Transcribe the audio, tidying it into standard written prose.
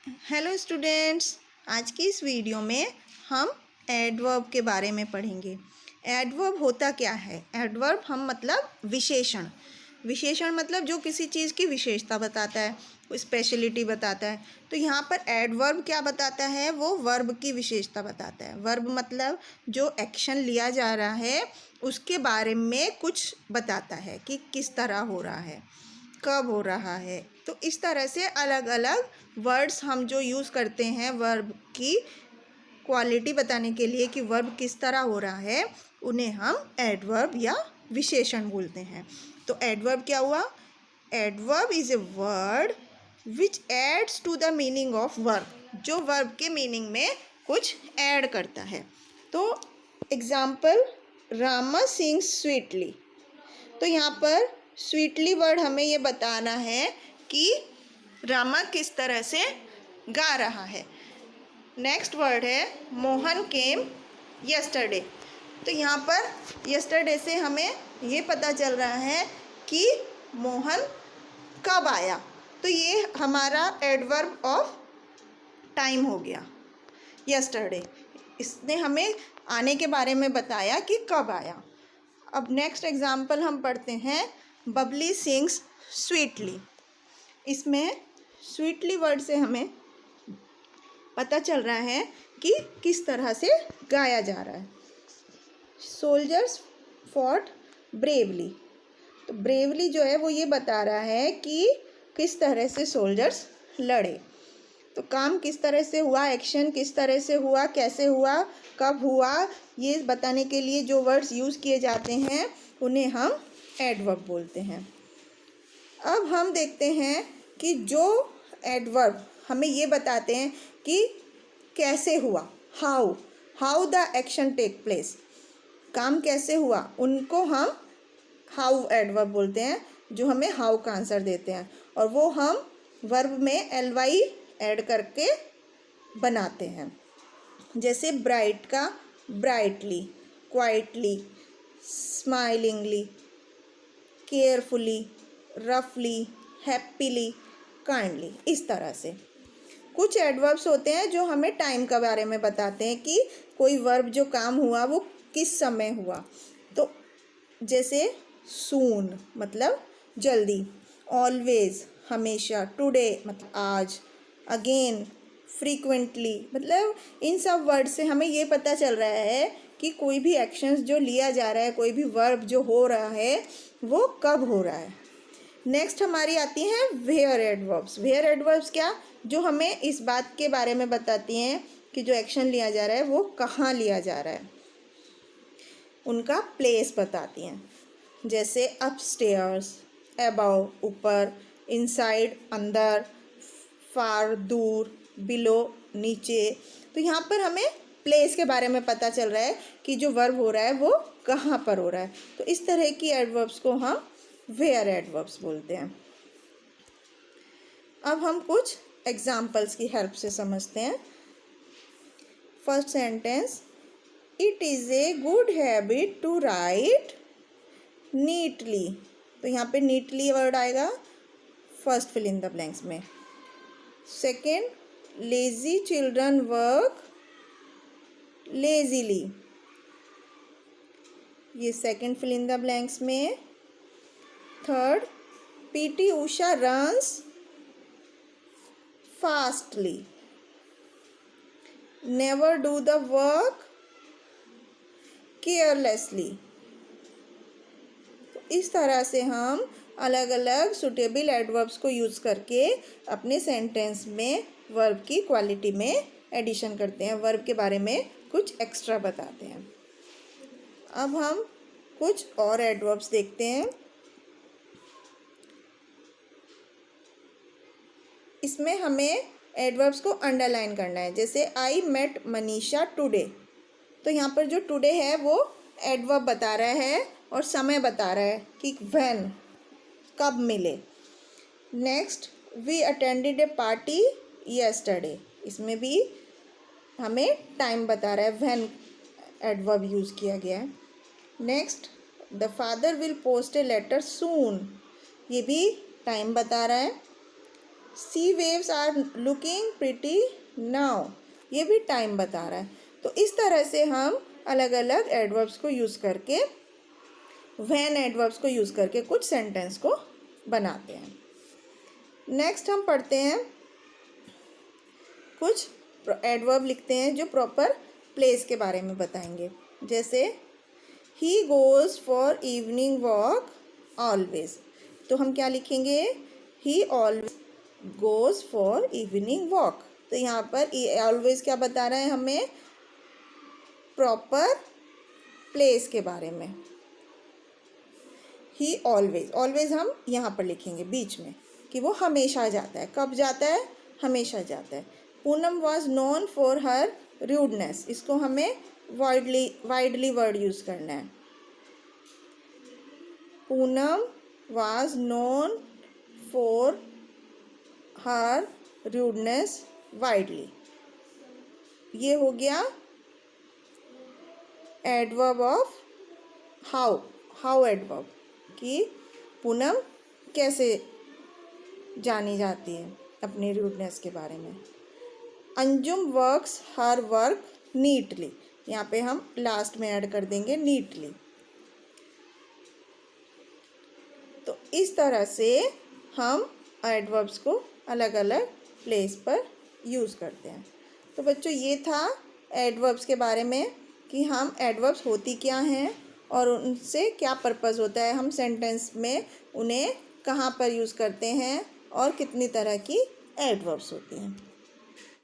Hello students, आज की इस वीडियो में हम एडवर्ब के बारे में पढ़ेंगे। एडवर्ब होता क्या है? एडवर्ब हम मतलब विशेषण। विशेषण मतलब जो किसी चीज़ की विशेषता बताता है, स्पेशलिटी बताता है। तो यहाँ पर एडवर्ब क्या बताता है? वो वर्ब की विशेषता बताता है। वर्ब मतलब जो एक्शन लिया जा रहा है उसके बारे में कुछ बताता है कि किस तरह हो रहा है, कब हो रहा है। तो इस तरह से अलग अलग वर्ड्स हम जो यूज़ करते हैं वर्ब की क्वालिटी बताने के लिए कि वर्ब किस तरह हो रहा है, उन्हें हम एडवर्ब या विशेषण बोलते हैं। तो एडवर्ब क्या हुआ? Adverb is a word which adds to the meaning of verb, जो वर्ब के मीनिंग में कुछ ऐड करता है। तो एग्जाम्पल, रामा सिंग्स स्वीटली। तो यहाँ पर स्वीटली वर्ड हमें ये बताना है कि रामा किस तरह से गा रहा है। नेक्स्ट वर्ड है मोहन केम यस्टरडे। तो यहाँ पर यस्टरडे से हमें ये पता चल रहा है कि मोहन कब आया। तो ये हमारा एडवर्ब ऑफ टाइम हो गया, यस्टरडे। इसने हमें आने के बारे में बताया कि कब आया। अब नेक्स्ट एग्जाम्पल हम पढ़ते हैं, बबली सिंग्स स्वीटली। इसमें स्वीटली वर्ड से हमें पता चल रहा है कि किस तरह से गाया जा रहा है। Soldiers fought bravely. तो ब्रेवली जो है वो ये बता रहा है कि किस तरह से सोल्जर्स लड़े। तो काम किस तरह से हुआ, एक्शन किस तरह से हुआ, कैसे हुआ, कब हुआ, ये बताने के लिए जो वर्ड्स यूज़ किए जाते हैं उन्हें हम एडवर्ब बोलते हैं। अब हम देखते हैं कि जो एडवर्ब हमें ये बताते हैं कि कैसे हुआ, how the action take place, काम कैसे हुआ, उनको हम हाउ एडवर्ब बोलते हैं, जो हमें हाउ का आंसर देते हैं। और वो हम वर्ब में ly ऐड करके बनाते हैं। जैसे ब्राइट का ब्राइटली, क्वाइटली, स्माइलिंगली, केयरफुली, रफली, हैप्पीली, काइंडली। इस तरह से कुछ एडवर्ब्स होते हैं जो हमें टाइम के बारे में बताते हैं कि कोई वर्ब जो काम हुआ वो किस समय हुआ। तो जैसे सून मतलब जल्दी, ऑलवेज हमेशा, टुडे मतलब आज, अगेन, फ्रीक्वेंटली मतलब इन सब वर्ड से हमें ये पता चल रहा है कि कोई भी एक्शंस जो लिया जा रहा है, कोई भी वर्ब जो हो रहा है वो कब हो रहा है। नेक्स्ट हमारी आती हैं वेयर एडवर्ब्स। वेयर एडवर्ब्स क्या? जो हमें इस बात के बारे में बताती हैं कि जो एक्शन लिया जा रहा है वो कहाँ लिया जा रहा है, उनका प्लेस बताती हैं। जैसे अपस्टेयर्स अबव ऊपर, इनसाइड अंदर, फार दूर, बिलो नीचे। तो यहाँ पर हमें प्लेस के बारे में पता चल रहा है कि जो वर्ब हो रहा है वो कहाँ पर हो रहा है। तो इस तरह की एडवर्ब्स को हम वेयर एडवर्ब्स बोलते हैं। अब हम कुछ एग्जाम्पल्स की हेल्प से समझते हैं। First sentence, it is a good habit to write neatly. तो यहाँ पे नीटली वर्ड आएगा first fill in the blanks में। Second, lazy children work lazily, ये second fill in the blanks में। Third, PT Usha runs fastly, never do the work carelessly. इस तरह से हम अलग अलग सुटेबल एडवर्ब्स को यूज़ करके अपने सेंटेंस में वर्ब की क्वालिटी में एडिशन करते हैं, वर्ब के बारे में कुछ एक्स्ट्रा बताते हैं। अब हम कुछ और एडवर्ब्स देखते हैं। इसमें हमें एडवर्ब्स को अंडरलाइन करना है। जैसे आई मेट मनीषा टुडे। तो यहाँ पर जो टुडे है वो एडवर्ब बता रहा है और समय बता रहा है कि व्हेन, कब मिले। Next, we attended a party yesterday. इसमें भी हमें टाइम बता रहा है, व्हेन एडवर्ब यूज़ किया गया है। Next, the father will post a letter soon. ये भी टाइम बता रहा है। Sea waves are looking pretty now, ये भी टाइम बता रहा है। तो इस तरह से हम अलग अलग एडवर्ब्स को यूज़ करके, व्हेन एडवर्ब्स को यूज़ करके कुछ सेंटेंस को बनाते हैं। नेक्स्ट हम पढ़ते हैं, कुछ एडवर्ब लिखते हैं जो प्रॉपर प्लेस के बारे में बताएंगे। जैसे he goes for evening walk always, तो हम क्या लिखेंगे, ही always goes for evening walk. तो यहाँ पर ऑलवेज क्या बता रहा है हमें, प्रॉपर प्लेस के बारे में। ही ऑलवेज, ऑलवेज हम यहाँ पर लिखेंगे बीच में कि वो हमेशा जाता है। कब जाता है, हमेशा जाता है। Poonam was known for her rudeness, इसको हमें वाइडली वर्ड यूज़ करना है। Poonam was known for her rudeness widely, ये हो गया adverb of how, how adverb कि पूनम कैसे जानी जाती है अपनी रूडनेस के बारे में। Anjum works her work neatly, यहाँ पे हम लास्ट में ऐड कर देंगे नीटली। तो इस तरह से हम एडवर्ब्स को अलग अलग प्लेस पर यूज़ करते हैं। तो बच्चों ये था एडवर्ब्स के बारे में कि हम एडवर्ब्स होती क्या हैं और उनसे क्या पर्पस होता है, हम सेंटेंस में उन्हें कहाँ पर यूज़ करते हैं और कितनी तरह की एडवर्ब्स होती हैं।